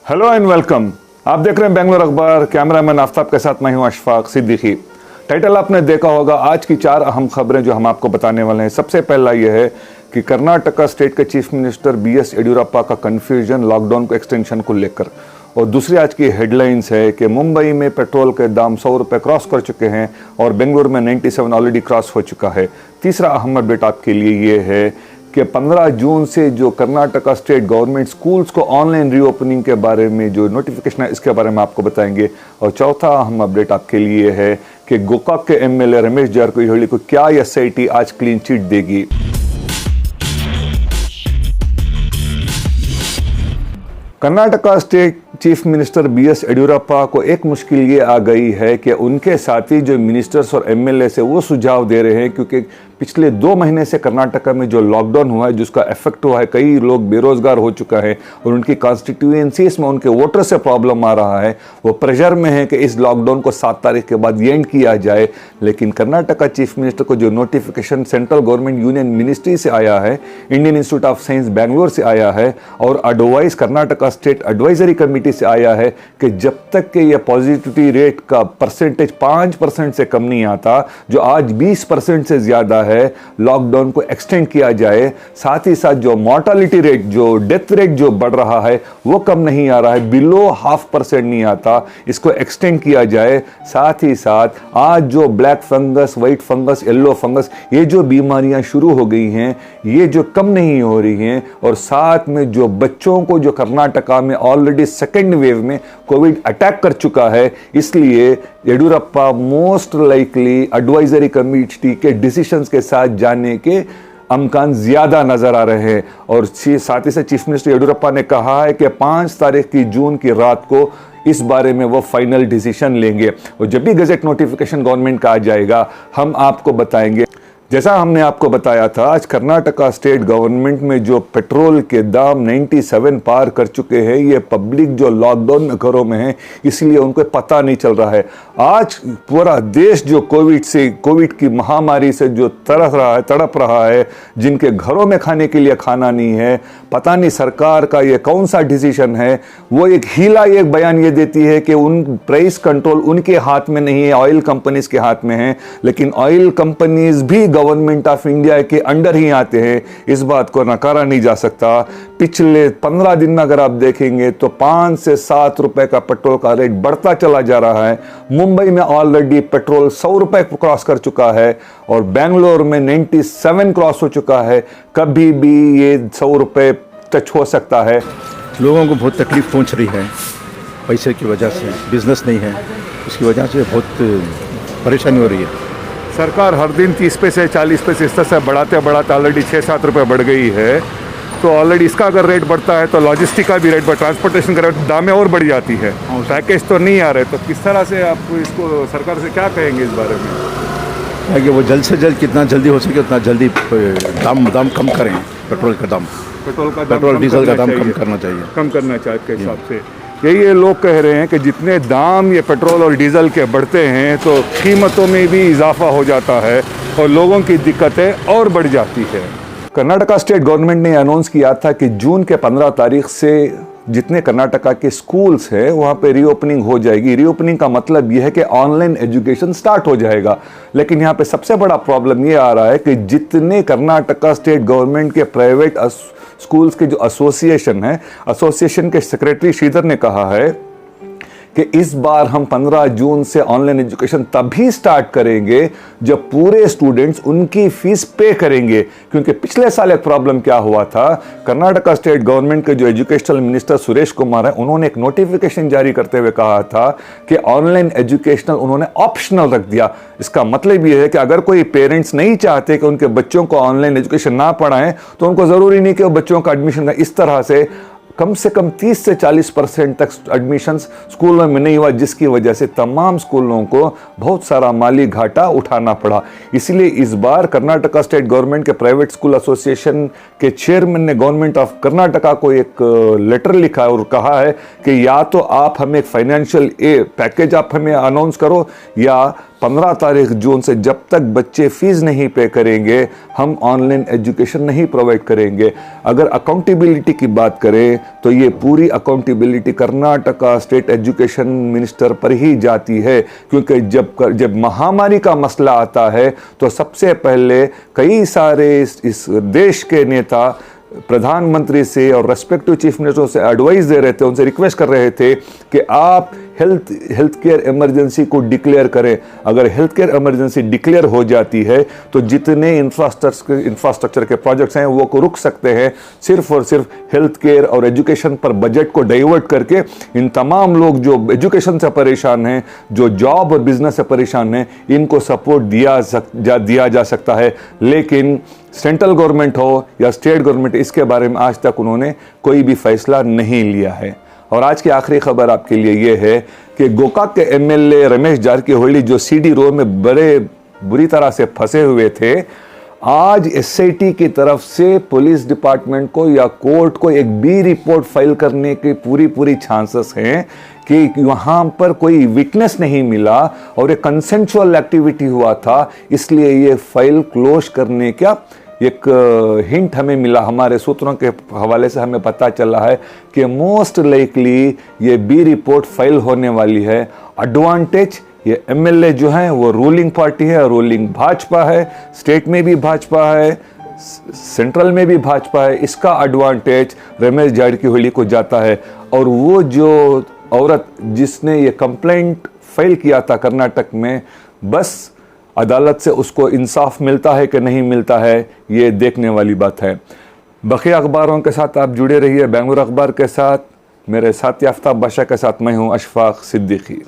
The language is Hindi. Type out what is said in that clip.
Hello and welcome. आप देख रहे हैं बेंगलोर अखबार। कैमरामैन आफ्ताब के साथ मैं हूं अशफाक सिद्दीकी। टाइटल आपने देखा होगा। आज की 4 अहम खबरें जो हम आपको बताने वाले हैं। सबसे पहला यह है कि कर्नाटका स्टेट के चीफ मिनिस्टर बीएस येडियुरप्पा का कंफ्यूजन लॉकडाउन को एक्सटेंशन को लेकर। और दूसरी आज की हेडलाइंस है कि मुंबई में पेट्रोल के दाम 100 रुपये क्रॉस कर चुके हैं और बेंगलुरु में 97 ऑलरेडी क्रॉस हो चुका है। तीसरा अहम अपडेट आपके लिए ये है कि 15 जून से जो कर्नाटका स्टेट गवर्नमेंट स्कूल्स को ऑनलाइन रीओपनिंग के बारे में जो नोटिफिकेशन है इसके बारे में आपको बताएंगे। और चौथा अहम अपडेट आपके लिए है कि गोकाक के एमएलए रमेश जारकिहोली को क्या एसआईटी आज क्लीन चिट देगी। Karnataka state chief minister BS Yediyurappa को एक मुश्किल ये आ गई है कि उनके साथी जो मिनिस्टर्स और एमएलए से वो सुझाव दे रहे हैं, क्योंकि पिछले 2 महीने से कर्नाटका में जो लॉकडाउन हुआ है जिसका इफेक्ट हुआ है, कई लोग बेरोजगार हो चुका है और उनकी कॉन्स्टिट्यूएंसीज में उनके वोटर से प्रॉब्लम आ रहा है। वो प्रेशर में है कि इस लॉकडाउन को 7 तारीख के बाद एंड किया जाए। लेकिन कर्नाटका चीफ मिनिस्टर को जो notification central government union ministry से आया है, Indian institute of science Bangalore से आया है और advice Karnataka state advisory committee से आया है कि जब तक कि ये पॉजिटिविटी रेट का परसेंटेज 5% से कम नहीं आता, जो आज 20% से ज्यादा है, लॉकडाउन को एक्सटेंड किया जाए। साथ ही साथ जो मॉर्टालिटी रेट, जो डेथ रेट जो बढ़ रहा है वो कम नहीं आ रहा है, बिलो 0.5% नहीं आता, इसको एक्सटेंड किया जाए। साथ ही साथ आज जो black fungus, white fungus, yellow fungus, ये जो बीमारियां शुरू हो गई हैं, ये जो कम नहीं हो रही हैं, और साथ में जो बच्चों को जो कर्नाटका में ऑलरेडी सेकेंड वेव में कोविड अटैक कर चुका है, इसलिए Yediyurappa most likely advisory committee के डिसीजंस के साथ जाने के अमकान ज्यादा नजर आ रहे हैं। और साथ ही साथ चीफ मिनिस्टर येडियुरप्पा ने कहा है कि 5 तारीख की जून की रात को इस बारे में वो फाइनल डिसीजन लेंगे और जब भी गजेट नोटिफिकेशन गवर्नमेंट का आ जाएगा हम आपको बताएंगे। जैसा हमने आपको बताया था, आज कर्नाटका स्टेट गवर्नमेंट में जो पेट्रोल के दाम 97 पार कर चुके हैं, ये पब्लिक जो लॉकडाउन में घरों में है इसलिए उनको पता नहीं चल रहा है। आज पूरा देश जो कोविड की महामारी से जो तड़प रहा है, जिनके घरों में खाने के लिए खाना नहीं है, पता नहीं सरकार का ये कौन सा डिसीजन है। वो एक बयान ये देती है कि उन प्राइस कंट्रोल उनके हाथ में नहीं है, ऑयल कंपनीज के हाथ में है, लेकिन ऑयल कंपनीज भी गवर्नमेंट ऑफ इंडिया के अंडर ही आते हैं। इस बात को नकारा नहीं जा सकता। पिछले 15 दिन में अगर आप देखेंगे तो 5 से 7 रुपए का पेट्रोल का रेट बढ़ता चला जा रहा है। मुंबई में ऑलरेडी पेट्रोल 100 रुपए क्रॉस कर चुका है और बेंगलोर में 97 क्रॉस हो चुका है। कभी भी ये 100 रुपए टच हो सकता है। लोगों को बहुत तकलीफ पहुंच रही है, पैसे की वजह से, बिजनेस नहीं है, उसकी वजह से बहुत परेशानी हो रही है। सरकार हर दिन 30 पैसे 40 पैसे इस तरह से बढ़ाते ऑलरेडी 6-7 रुपये बढ़ गई है। तो ऑलरेडी इसका अगर रेट बढ़ता है तो लॉजिस्टिक का भी रेट बढ़, ट्रांसपोर्टेशन का रेट, दामें और बढ़ जाती है। पैकेज तो नहीं आ रहे, तो किस तरह से आप इसको सरकार से क्या कहेंगे इस बारे में? कि वो जल्द से जल्द जितना जल्दी हो सके उतना जल्दी दाम कम करें। पेट्रोल डीजल का दाम कम करना चाहिए, कम करना चाहिए आपके हिसाब से। यही ये लोग कह रहे हैं कि जितने दाम ये पेट्रोल और डीजल के बढ़ते हैं तो कीमतों में भी इजाफा हो जाता है और लोगों की दिक्कतें और बढ़ जाती है। कर्नाटका स्टेट गवर्नमेंट ने अनाउंस किया था कि जून के 15 तारीख से जितने कर्नाटका के स्कूल्स हैं वहाँ पे रीओपनिंग हो जाएगी। रीओपनिंग का मतलब यह है कि ऑनलाइन एजुकेशन स्टार्ट हो जाएगा। लेकिन यहाँ पे सबसे बड़ा प्रॉब्लम ये आ रहा है कि जितने कर्नाटका स्टेट गवर्नमेंट के प्राइवेट स्कूल्स के जो एसोसिएशन है, एसोसिएशन के सेक्रेटरी श्रीधर ने कहा है कि इस बार हम 15 जून से ऑनलाइन एजुकेशन तभी स्टार्ट करेंगे जब पूरे स्टूडेंट्स उनकी फीस पे करेंगे। क्योंकि पिछले साल एक प्रॉब्लम क्या हुआ था, कर्नाटका स्टेट गवर्नमेंट के जो एजुकेशनल मिनिस्टर सुरेश कुमार है, उन्होंने एक नोटिफिकेशन जारी करते हुए कहा था कि ऑनलाइन एजुकेशनल उन्होंने ऑप्शनल रख दिया। इसका मतलब ये है कि अगर कोई पेरेंट्स नहीं चाहते कि उनके बच्चों को ऑनलाइन एजुकेशन ना पढ़ाएं तो उनको जरूरी नहीं कि वो बच्चों का एडमिशन इस तरह से कम 30 से 40% तक एडमिशन्स स्कूलों में नहीं हुआ, जिसकी वजह से तमाम स्कूलों को बहुत सारा माली घाटा उठाना पड़ा। इसलिए इस बार कर्नाटका स्टेट गवर्नमेंट के प्राइवेट स्कूल एसोसिएशन के चेयरमैन ने गवर्नमेंट ऑफ कर्नाटका को एक लेटर लिखा और कहा है कि या तो आप हमें एक फाइनेंशियल पैकेज आप हमें अनाउंस करो या 15 तारीख जून से जब तक बच्चे फीस नहीं पे करेंगे हम ऑनलाइन एजुकेशन नहीं प्रोवाइड करेंगे। अगर अकाउंटेबिलिटी की बात करें तो ये पूरी accountability Karnataka state education minister पर ही जाती है, क्योंकि जब महामारी का मसला आता है तो सबसे पहले कई सारे इस देश के नेता प्रधानमंत्री से और रेस्पेक्टिव चीफ मिनिस्टर से एडवाइस दे रहे थे, उनसे रिक्वेस्ट कर रहे थे कि आप हेल्थ केयर इमरजेंसी को डिक्लेयर करें। अगर हेल्थ केयर इमरजेंसी डिक्लेयर हो जाती है तो जितने इंफ्रास्ट्रक्चर के प्रोजेक्ट्स हैं वो को रुक सकते हैं, सिर्फ और सिर्फ हेल्थ केयर और एजुकेशन पर बजट को डाइवर्ट करके इन तमाम लोग जो एजुकेशन से परेशान हैं, जो जॉब और बिजनेस से परेशान हैं, इनको सपोर्ट दिया जा सकता है। लेकिन सेंट्रल गवर्नमेंट हो या स्टेट गवर्नमेंट, इसके बारे में आज तक उन्होंने कोई भी फैसला नहीं लिया है। और आज की आखिरी खबर आपके लिए ये है कि गोकाक के एमएलए रमेश जारकीहोली जो सीडी रो में बुरी तरह से फंसे हुए थे, आज एसआईटी की तरफ से पुलिस डिपार्टमेंट को या कोर्ट को एक बी रिपोर्ट फाइल करने के पूरी चांसेस हैं कि वहाँ पर कोई विटनेस नहीं मिला और एक कंसेंशुअल एक्टिविटी हुआ था, इसलिए ये फाइल क्लोज करने का एक हिंट हमें मिला। हमारे सूत्रों के हवाले से हमें पता चला है कि मोस्ट लाइकली ये बी रिपोर्ट फाइल होने वाली है। एडवांटेज ये एमएलए जो हैं वो रूलिंग पार्टी है, रूलिंग भाजपा है, स्टेट में भी भाजपा है, सेंट्रल में भी भाजपा है, इसका एडवांटेज रमेश जारकीहोली को जाता है। और वो जो औरत जिसने ये कंप्लेंट फाइल किया था कर्नाटक में, बस अदालत से उसको इंसाफ मिलता है कि नहीं मिलता है, ये देखने वाली बात है। बकिया अखबारों के साथ आप जुड़े रहिए, बेंगलुरु अखबार के साथ, मेरे साथी आफ्ताब बादशाह के साथ मैं हूँ अशफाक सिद्दीकी।